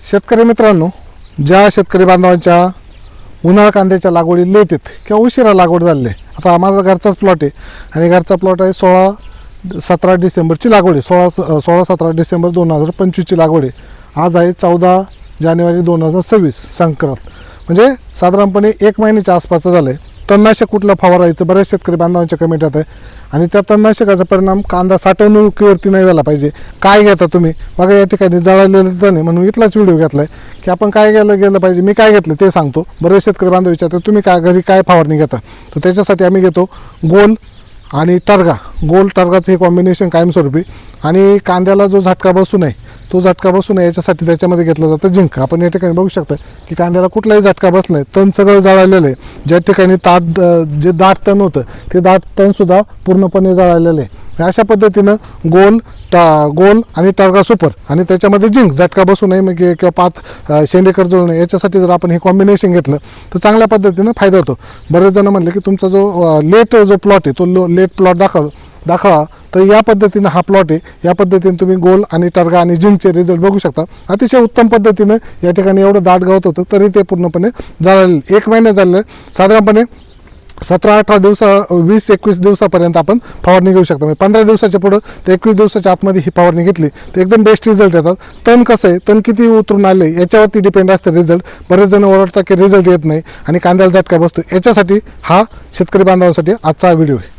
शेतकरी मित्रांनो, ज्या शेतकरी बांधवांच्या उन्हाळा कांद्याच्या लागवडी लेट आहेत किंवा उशिरा लागवड झाली आहे. आता माझा घरचाच प्लॉट आहे आणि घरचा प्लॉट आहे 16-17 डिसेंबरची लागवड आहे. 16-17 डिसेंबर 2025ची लागवड आहे. आज आहे 14 जानेवारी 2026 संक्रांत, म्हणजे साधारणपणे 1 महिन्याच्या आसपास झालं आहे. तणनाशक कुठलं फवारायचं बऱ्याच शेतकरी बांधवांच्या कमेंट येत आहे आणि त्या तणनाशकाचा परिणाम कांदा साठवणुकीवरती नाही झाला पाहिजे. काय घेता तुम्ही बघा, या ठिकाणी जळालेलं तण आहे म्हणून इथलाच व्हिडिओ घेतला आहे की आपण काय गेलं पाहिजे. मी काय घेतलं ते सांगतो. बरेच शेतकरी बांधव विचारतात तुम्ही काय घरी काय फवारणी घेता, तर त्याच्यासाठी आम्ही घेतो गोल आणि टर्गा. गोल टर्गाचं हे कॉम्बिनेशन कायमस्वरूपी, आणि कांद्याला जो झटका बसू नये तो झटका बसू नये याच्यासाठी त्याच्यामध्ये घेतलं जातं झिंक. आपण या ठिकाणी बघू शकता की कांद्याला कुठलाही झटका बसला नाही, तण सगळं जळालेलं आहे. ज्या ठिकाणी जे दाट तण होतं ते दाट तणसुद्धा पूर्णपणे जळालेलं आहे. अशा पद्धतीनं गोल आणि टर्गा सुपर आणि त्याच्यामध्ये झिंक, झटका बसू नये मग किंवा पात शेंडेकर जळू नये याच्यासाठी जर आपण हे कॉम्बिनेशन घेतलं तर चांगल्या पद्धतीनं फायदा होतो. बरेच जण म्हणले की तुमचा जो लेट जो प्लॉट आहे तो लेट प्लॉट दाखवा, तर या पद्धतीनं हा प्लॉट आहे. या पद्धतीने तुम्ही गोल आणि टर्गा आणि झिंकचे रिझल्ट बघू शकता. अतिशय उत्तम पद्धतीनं या ठिकाणी एवढं दाट गवत होतं तरी ते पूर्णपणे जळालेलं. 1 महिना झालेलं साधारणपणे 17-18 दिवस 20-21 दिवसापर्यंत आपण फवारणी घेऊ शकतो. म्हणजे 15 दिवसाच्या पुढं ते 21 दिवसाच्या आतमध्ये ही फवारणी घेतली तर एकदम बेस्ट रिझल्ट येतात. तण कसं आहे, तण किती उतरून आले याच्यावरती डिपेंड असतं रिझल्ट. बरेच जण ओरडतात की रिझल्ट येत नाही आणि कांद्याला झटका बसतो. याच्यासाठी हा शेतकरी बांधवांसाठी आजचा व्हिडिओ आहे.